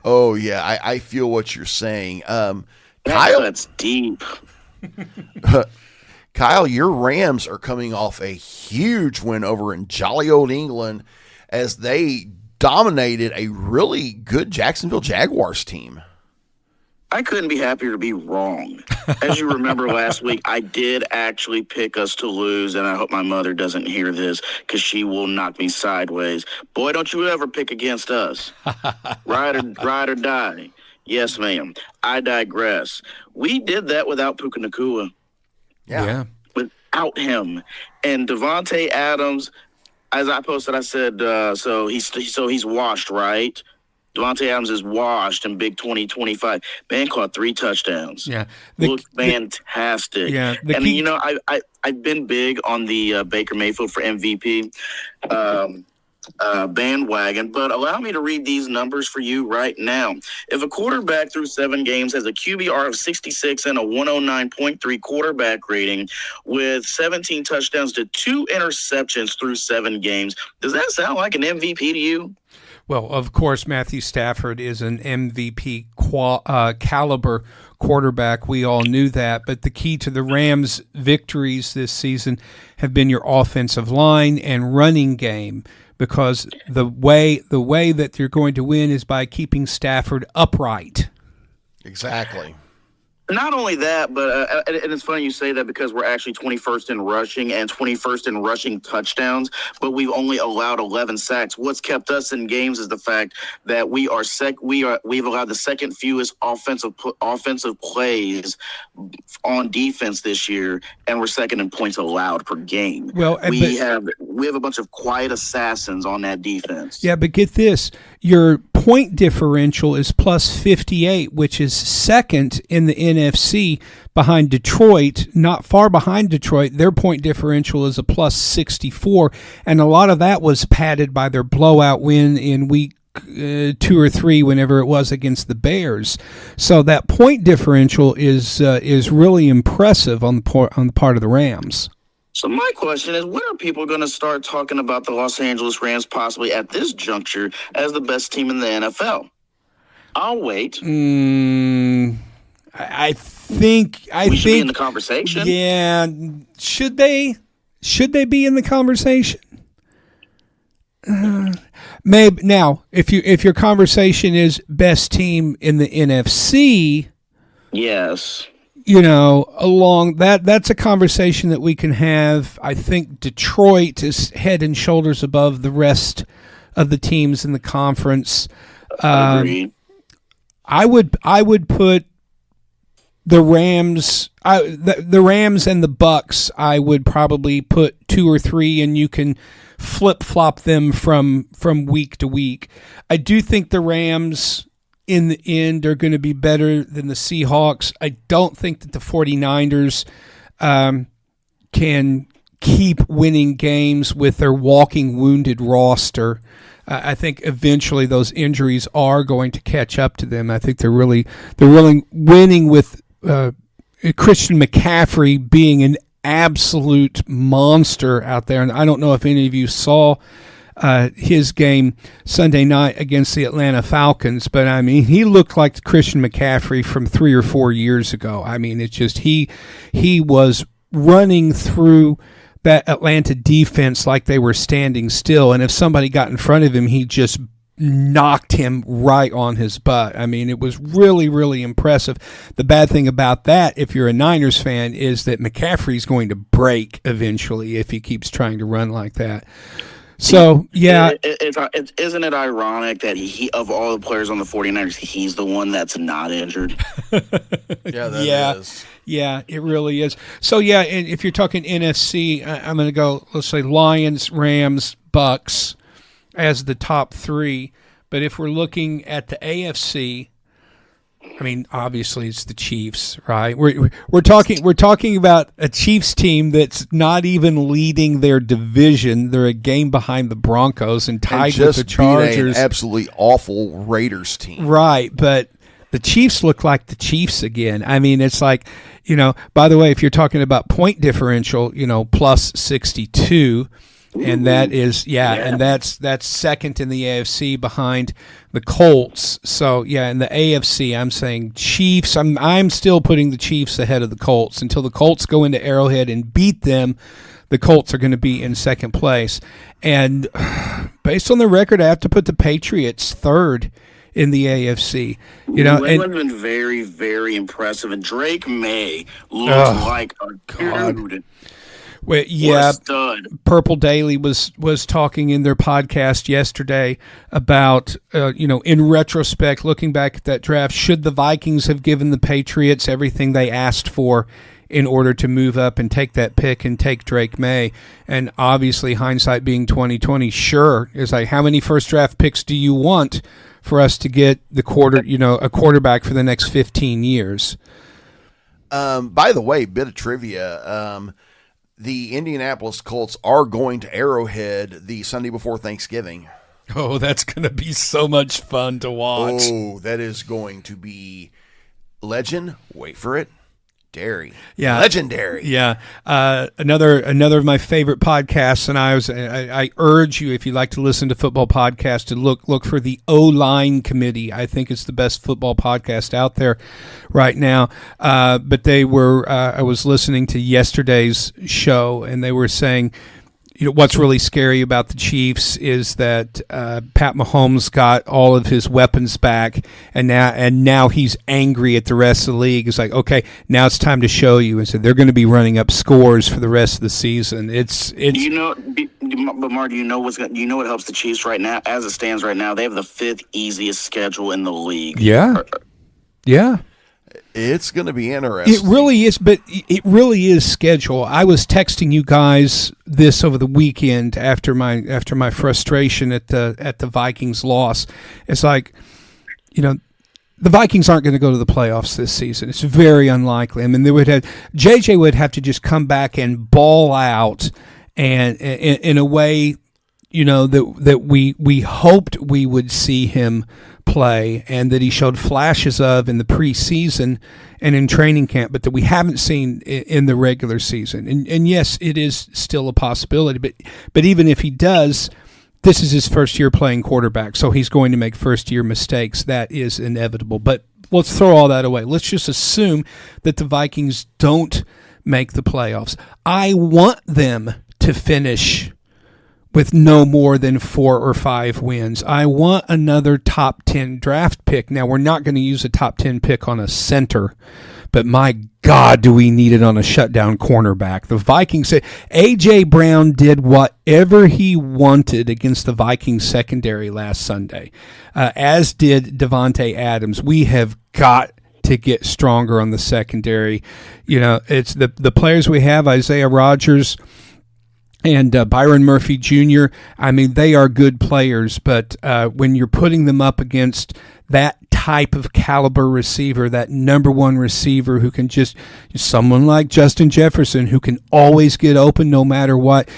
Oh yeah, I feel what you're saying. Kyle, that's deep. Kyle, your Rams are coming off a huge win over in jolly old England as they dominated a really good Jacksonville Jaguars team. I couldn't be happier to be wrong. As you remember last week, I did actually pick us to lose, and I hope my mother doesn't hear this because she will knock me sideways. Boy, don't you ever pick against us. Ride or die. Yes, ma'am. I digress. We did that without Puka Nacua. Yeah. Without him. And Devontae Adams, as I posted, I said, so he's washed, right? Devontae Adams is washed in Big 2025. Man caught 3 touchdowns. Yeah. Looked fantastic. I've been big on the Baker Mayfield for MVP bandwagon, but allow me to read these numbers for you right now. If a quarterback through 7 games has a QBR of 66 and a 109.3 quarterback rating with 17 touchdowns to 2 interceptions through 7 games, does that sound like an MVP to you? Well, of course, Matthew Stafford is an MVP caliber quarterback. We all knew that. But the key to the Rams' victories this season have been your offensive line and running game, because the way that you're going to win is by keeping Stafford upright. Exactly. Not only that, but and it's funny you say that because we're actually 21st in rushing and 21st in rushing touchdowns, but we've only allowed 11 sacks. What's kept us in games is the fact that we've allowed the second fewest offensive plays on defense this year, and we're second in points allowed per game. Well, we have a bunch of quiet assassins on that defense. Yeah, but get this. Your point differential is plus 58, which is second in the NFC behind Detroit, not far behind Detroit. Their point differential is a plus 64, and a lot of that was padded by their blowout win in week 2 or 3, whenever it was, against the Bears. So that point differential is really impressive on the part of the Rams. So my question is, when are people going to start talking about the Los Angeles Rams possibly at this juncture as the best team in the NFL? I'll wait. I think we should be in the conversation. Yeah, should they? Should they be in the conversation? Maybe now, if your conversation is best team in the NFC, yes. Along that's a conversation that we can have. I think Detroit is head and shoulders above the rest of the teams in the conference. Agreed. I would put the Rams, the Rams and the Bucks. I would probably put 2 or 3, and you can flip flop them from week to week. I do think the Rams, in the end, are going to be better than the Seahawks. I don't think that the 49ers can keep winning games with their walking wounded roster. I think eventually those injuries are going to catch up to them. I think they're really winning with Christian McCaffrey being an absolute monster out there. And I don't know if any of you saw his game Sunday night against the Atlanta Falcons, but I mean, he looked like Christian McCaffrey from 3 or 4 years ago. I mean, it's just he was running through that Atlanta defense like they were standing still, and if somebody got in front of him, he just knocked him right on his butt. I mean, it was really, really impressive. The bad thing about that, if you're a Niners fan, is that McCaffrey's going to break eventually if he keeps trying to run like that. So, yeah. Isn't it ironic that he, of all the players on the 49ers, he's the one that's not injured? Yeah, that is. Yeah, it really is. So, yeah, and if you're talking NFC, I'm going to go, let's say, Lions, Rams, Bucks as the top 3. But if we're looking at the AFC, I mean, obviously it's the Chiefs, right? We're talking about a Chiefs team that's not even leading their division. They're a game behind the Broncos and tied with the Chargers. An absolutely awful Raiders team, right? But the Chiefs look like the Chiefs again. I mean, it's like, by the way, if you're talking about point differential, plus 62. And that is, and that's second in the AFC behind the Colts. So, in the AFC, I'm saying Chiefs. I'm still putting the Chiefs ahead of the Colts. Until the Colts go into Arrowhead and beat them, the Colts are going to be in second place. And based on the record, I have to put the Patriots third in the AFC. England's been very, very impressive. And Drake May looks like a dude. Well, yeah, Purple Daily was talking in their podcast yesterday about, in retrospect, looking back at that draft, should the Vikings have given the Patriots everything they asked for in order to move up and take that pick and take Drake May? And obviously, hindsight being 2020, sure. It's like, how many first draft picks do you want for us to get a quarterback for the next 15 years? By the way, bit of trivia. The Indianapolis Colts are going to Arrowhead the Sunday before Thanksgiving. Oh, that's going to be so much fun to watch. Oh, that is going to be legend. Wait for it. Dairy. Yeah. Legendary. Yeah. Another of my favorite podcasts, and I urge you, if you like to listen to football podcasts, to look for the O-Line Committee. I think it's the best football podcast out there right now. But I was listening to yesterday's show, and they were saying, what's really scary about the Chiefs is that Pat Mahomes got all of his weapons back, and now he's angry at the rest of the league. It's like, okay, now it's time to show you. And so they're going to be running up scores for the rest of the season. But Mark, what helps the Chiefs right now? As it stands right now, they have the 5th easiest schedule in the league. Yeah. It's going to be interesting. It really is, but it really is schedule. I was texting you guys this over the weekend after my frustration at the Vikings loss. It's like, the Vikings aren't going to go to the playoffs this season. It's very unlikely. I mean, JJ would have to just come back and ball out, and in a way, that we hoped we would see him play, and that he showed flashes of in the preseason and in training camp, but that we haven't seen in the regular season. And yes, it is still a possibility, but even if he does, this is his first year playing quarterback, so he's going to make first-year mistakes. That is inevitable. But let's throw all that away. Let's just assume that the Vikings don't make the playoffs. I want them to finish with no more than 4 or 5 wins. I want another top 10 draft pick. Now, we're not going to use a top 10 pick on a center, but my God, do we need it on a shutdown cornerback. The Vikings said A.J. Brown did whatever he wanted against the Vikings secondary last Sunday, as did Devontae Adams. We have got to get stronger on the secondary. It's the players we have, Isaiah Rodgers and Byron Murphy Jr., I mean, they are good players, but when you're putting them up against that type of caliber receiver, that number one receiver who can someone like Justin Jefferson who can always get open no matter what,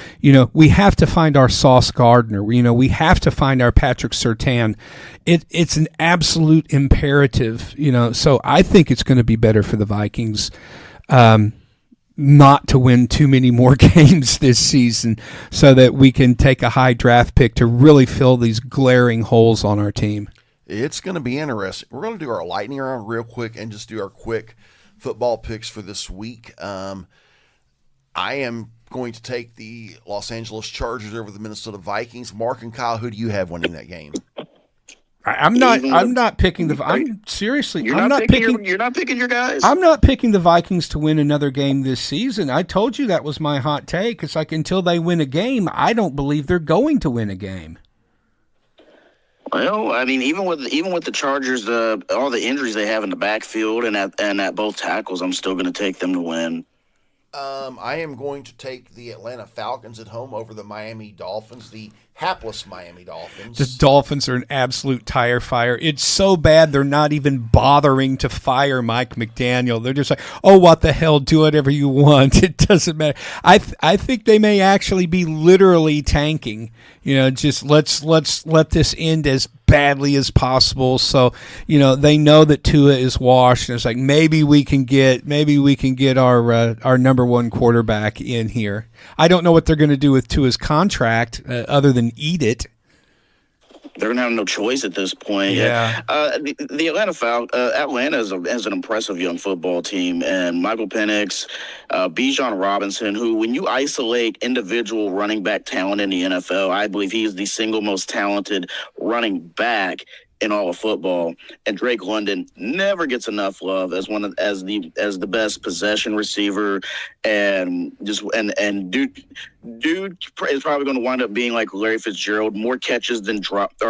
we have to find our Sauce Gardner. We have to find our Patrick Surtain. It's an absolute imperative, so I think it's going to be better for the Vikings not to win too many more games this season so that we can take a high draft pick to really fill these glaring holes on our team. It's going to be interesting. We're going to do our lightning round real quick and just do our quick football picks for this week. I am going to take the Los Angeles Chargers over the Minnesota Vikings. Mark and Kyle, who do you have winning that game? I'm not picking the. I'm seriously. You're not picking your guys. I'm not picking the Vikings to win another game this season. I told you that was my hot take. It's like until they win a game, I don't believe they're going to win a game. Well, I mean, even with the Chargers, all the injuries they have in the backfield and at both tackles, I'm still going to take them to win. I am going to take the Atlanta Falcons at home over the Miami Dolphins, the hapless Miami Dolphins. The Dolphins are an absolute tire fire. It's so bad they're not even bothering to fire Mike McDaniel. They're just like, oh, what the hell, do whatever you want. It doesn't matter. I think they may actually be literally tanking. Just let's let this end as badly as possible. So, they know that Tua is washed, and it's like maybe we can get our number one quarterback in here. I don't know what they're going to do with Tua's contract other than eat it. They're going to have no choice at this point. Yeah. The Atlanta is an impressive young football team, and Michael Penix, Bijan Robinson, who, when you isolate individual running back talent in the NFL, I believe he is the single most talented running back in all of football. And Drake London never gets enough love as the best possession receiver, and dude is probably going to wind up being like Larry Fitzgerald, more catches than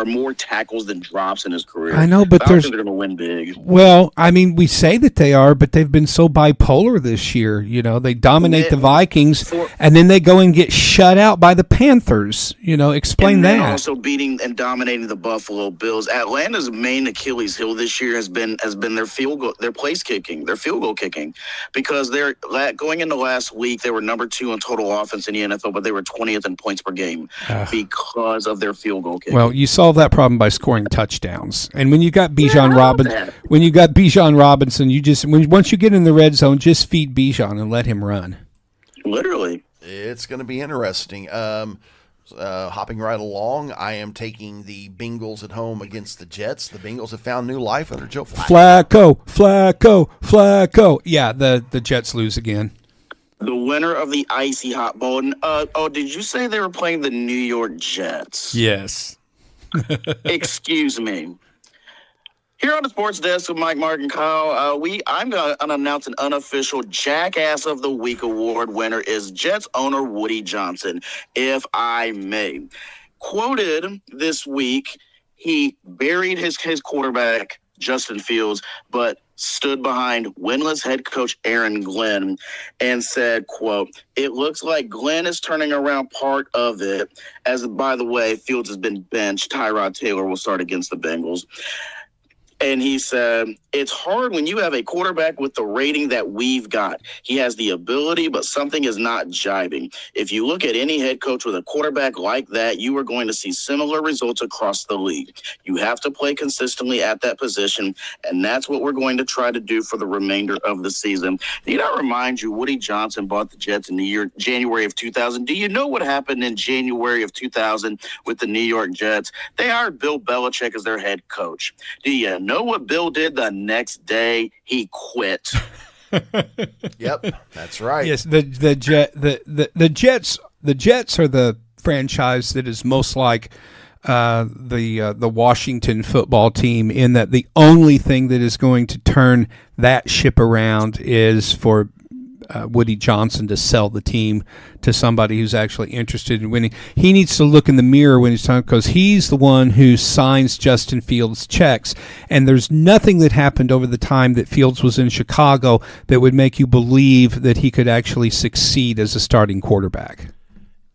more tackles than drops in his career. I know, but they're going to win big. Well, I mean, we say that they are, but they've been so bipolar this year. They dominate the Vikings, and then they go and get shut out by the Panthers. Explain that. Also beating and dominating the Buffalo Bills. Atlanta's main Achilles heel this year has been their field goal, their field goal kicking, because they're going into last week they were number 2 in total offense in the NFL, but they were 20th in points per game because of their field goal kicking. Well, you solve that problem by scoring touchdowns, and when you got Bijan Robinson, once you get in the red zone, just feed Bijan and let him run. Literally, it's going to be interesting. Hopping right along, I am taking the Bengals at home against the Jets. The Bengals have found new life under Joe Flacco. Flacco. Yeah, the Jets lose again. The winner of the Icy Hot Bowl. And, did you say they were playing the New York Jets? Yes. Excuse me. Here on the Sports Desk with Mike, Mark, and Kyle, I'm going to announce an unofficial Jackass of the Week award winner is Jets owner Woody Johnson, if I may. Quoted this week, he buried his quarterback, Justin Fields, but stood behind winless head coach Aaron Glenn and said, quote, "It looks like Glenn is turning around part of it. As, by the way, Fields has been benched. Tyrod Taylor will start against the Bengals." And he said, "It's hard when you have a quarterback with the rating that we've got. He has the ability, but something is not jiving. If you look at any head coach with a quarterback like that, you are going to see similar results across the league. You have to play consistently at that position, and that's what we're going to try to do for the remainder of the season." Need I remind you, Woody Johnson bought the Jets in the year January of 2000. Do you know what happened in January of 2000 with the New York Jets? They hired Bill Belichick as their head coach. Do you know what Bill did the next day? He quit. Yep, that's right. Yes, the Jets are the franchise that is most like the Washington football team, in that the only thing that is going to turn that ship around is for Woody Johnson to sell the team to somebody who's actually interested in winning. He needs to look in the mirror when he's talking, because he's the one who signs Justin Fields' checks, and there's nothing that happened over the time that Fields was in Chicago that would make you believe that he could actually succeed as a starting quarterback.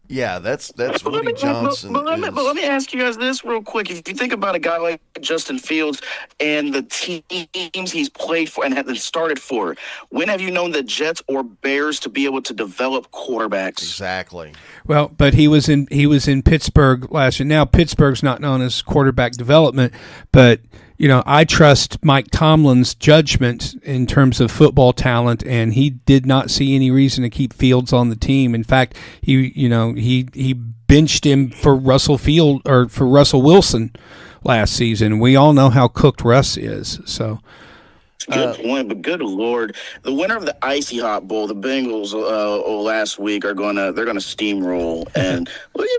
Yeah, that's Woody Johnson. But let me ask you guys this real quick. If you think about a guy like Justin Fields and the teams he's played for and has started for, when have you known the Jets or Bears to be able to develop quarterbacks? Exactly. Well, but he was in Pittsburgh last year. Now Pittsburgh's not known as quarterback development, but I trust Mike Tomlin's judgment in terms of football talent, and he did not see any reason to keep Fields on the team. In fact, he benched him for Russell Wilson last season. We all know how cooked Russ is. So. Good point, but good Lord, the winner of the Icy Hot Bowl, the Bengals, last week they're gonna steamroll. And look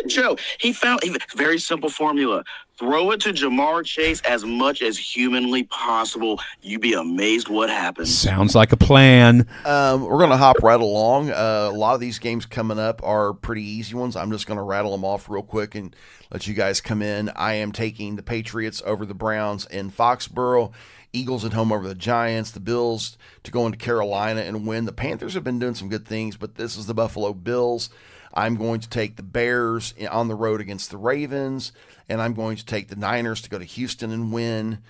at Joe. He found a very simple formula: throw it to Jamar Chase as much as humanly possible. You'd be amazed what happens. Sounds like a plan. We're gonna hop right along. A lot of these games coming up are pretty easy ones. I'm just gonna rattle them off real quick and let you guys come in. I am taking the Patriots over the Browns in Foxborough. Eagles at home over the Giants, the Bills to go into Carolina and win. The Panthers have been doing some good things, but this is the Buffalo Bills. I'm going to take the Bears on the road against the Ravens, and I'm going to take the Niners to go to Houston and win.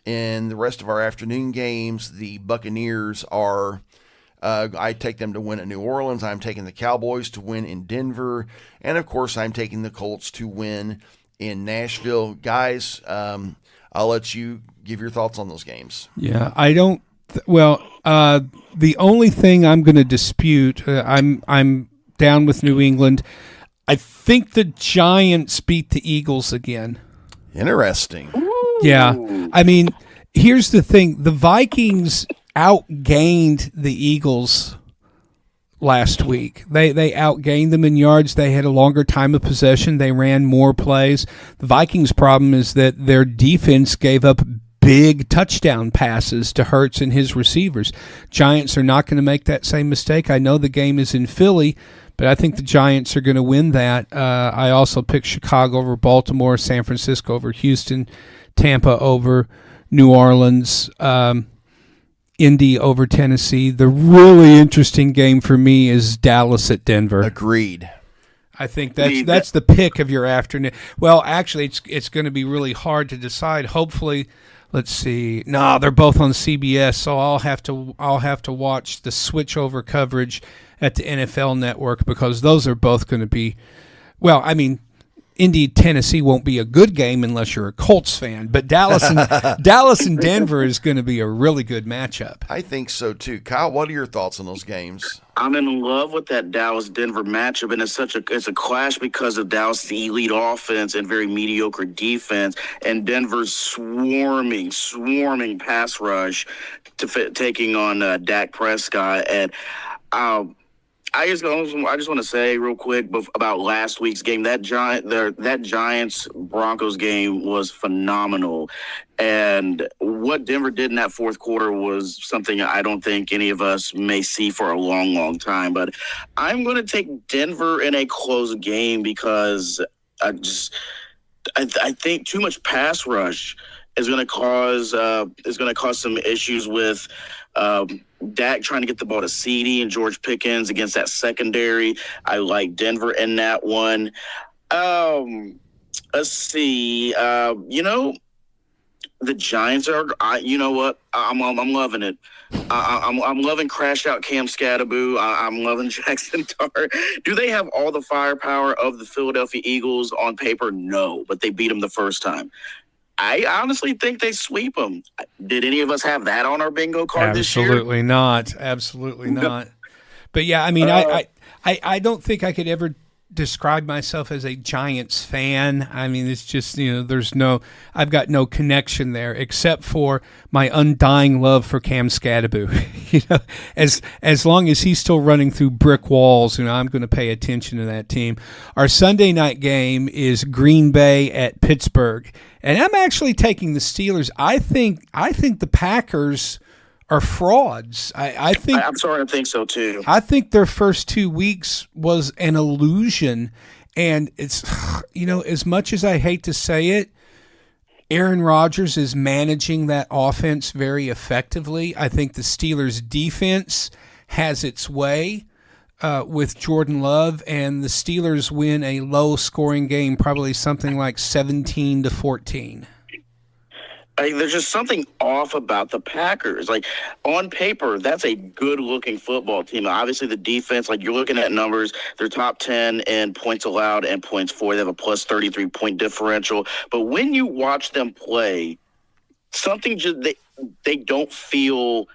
In the rest of our afternoon games, the Buccaneers are I take them to win at New Orleans. I'm taking the Cowboys to win in Denver, and of course I'm taking the Colts to win in Nashville. Guys, I'll let you give your thoughts on those games. Yeah, I don't. The only thing I'm going to dispute, I'm down with New England. I think the Giants beat the Eagles again. Interesting. Yeah, I mean, here's the thing: the Vikings outgained the Eagles last week. They outgained them in yards. They had a longer time of possession. They ran more plays. The Vikings' problem is that their defense gave up big touchdown passes to Hurts and his receivers. Giants are not going to make that same mistake. I know the game is in Philly, but I think the Giants are going to win that. I also picked Chicago over Baltimore, San Francisco over Houston, Tampa over New Orleans, Indy over Tennessee. The really interesting game for me is Dallas at Denver. Agreed. I think that's the pick of your afternoon. Well, actually, it's going to be really hard to decide. Hopefully, let's see. No, they're both on CBS, so I'll have to watch the switchover coverage at the NFL Network, because those are both going to be. Well, I mean, Indy, Tennessee won't be a good game unless you're a Colts fan, but Dallas and Denver is going to be a really good matchup. I think so too. Kyle, what are your thoughts on those games? I'm in love with that Dallas-Denver matchup, and it's a clash because of Dallas' elite offense and very mediocre defense, and Denver's swarming pass rush taking on Dak Prescott. And I just want to say real quick about last week's game. That Giants Broncos game was phenomenal, and what Denver did in that fourth quarter was something I don't think any of us may see for a long, long time. But I'm going to take Denver in a close game because I think too much pass rush is going to cause some issues with Dak trying to get the ball to CeeDee and George Pickens against that secondary. I like Denver in that one. Let's see. The Giants are. You know what? I'm loving it. I'm loving crash out Cam Scatterboo. I'm loving Jackson Dart. Do they have all the firepower of the Philadelphia Eagles on paper? No, but they beat them the first time. I honestly think they sweep them. Did any of us have that on our bingo card this year? Absolutely not. Absolutely not. But yeah, I mean, I don't think I could ever describe myself as a Giants fan. I mean, it's just, I've got no connection there except for my undying love for Cam Scatterboo. As long as he's still running through brick walls, I'm going to pay attention to that team. Our Sunday night game is Green Bay at Pittsburgh, and I'm actually taking the Steelers. I think the Packers are frauds. I'm starting to think so too. I think their first 2 weeks was an illusion, and it's as much as I hate to say it, Aaron Rodgers is managing that offense very effectively. I think the Steelers' defense has its way with Jordan Love, and the Steelers win a low-scoring game, probably something like 17-14. There's just something off about the Packers. Like, on paper, that's a good-looking football team. Obviously, the defense, like, you're looking at numbers, they're top 10 in points allowed and points for. They have a plus 33-point differential. But when you watch them play, they don't feel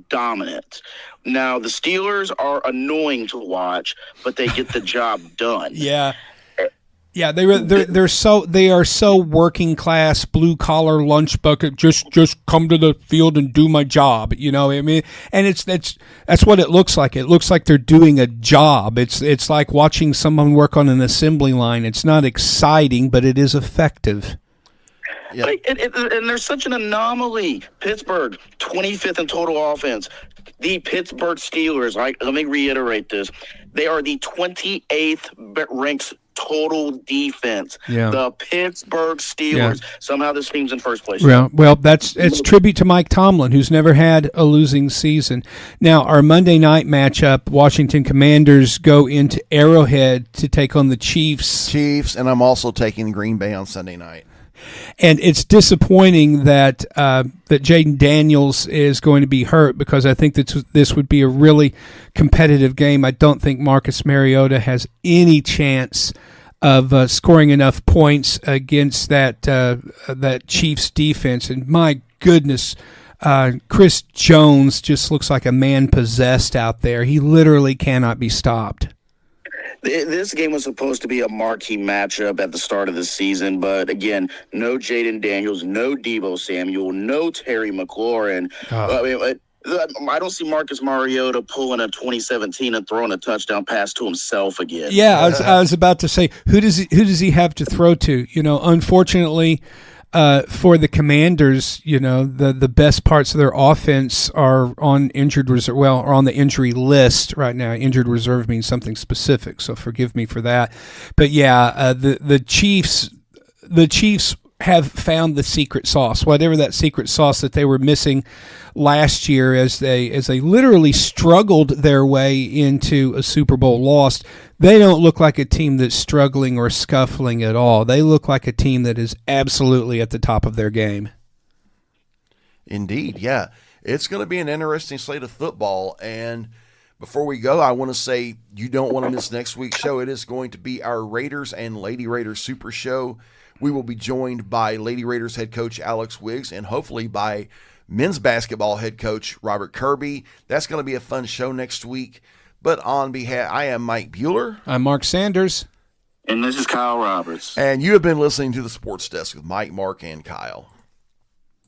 dominant. Now, the Steelers are annoying to watch, but they get the job done. Yeah. Yeah, they are so working class, blue collar, lunch bucket. Just come to the field and do my job. I mean, and that's what it looks like. It looks like they're doing a job. It's like watching someone work on an assembly line. It's not exciting, but it is effective. Yeah. And there's such an anomaly. Pittsburgh, 25th in total offense. The Pittsburgh Steelers, let me reiterate this. They are the 28th ranked total defense. Yeah. The Pittsburgh Steelers. Yeah. Somehow this team's in first place. Well, it's tribute to Mike Tomlin, who's never had a losing season. Now, our Monday night matchup, Washington Commanders go into Arrowhead to take on the Chiefs. And I'm also taking Green Bay on Sunday night. And it's disappointing that Jaden Daniels is going to be hurt, because I think that this would be a really competitive game. I don't think Marcus Mariota has any chance of scoring enough points against that Chiefs defense. And my goodness, Chris Jones just looks like a man possessed out there. He literally cannot be stopped. This game was supposed to be a marquee matchup at the start of the season, but again, no Jaden Daniels, no Deebo Samuel, no Terry McLaurin. I don't see Marcus Mariota pulling a 2017 and throwing a touchdown pass to himself again. Yeah, I was about to say, who does he have to throw to? Unfortunately, for the Commanders, the best parts of their offense are on injured reserve. Well, are on the injury list right now. Injured reserve means something specific, so forgive me for that. But yeah, the Chiefs have found the secret sauce, whatever that secret sauce that they were missing last year, as they literally struggled their way into a Super Bowl loss. They don't look like a team that's struggling or scuffling at all. They look like a team that is absolutely at the top of their game. Indeed, yeah. It's going to be an interesting slate of football. And before we go, I want to say you don't want to miss next week's show. It is going to be our Raiders and Lady Raiders Super Show. We will be joined by Lady Raiders head coach Alex Wiggs and hopefully by men's basketball head coach Robert Kirby. That's going to be a fun show next week. But on behalf, I am Mike Bueller. I'm Mark Sanders. And this is Kyle Roberts. And you have been listening to the Sports Desk with Mike, Mark, and Kyle.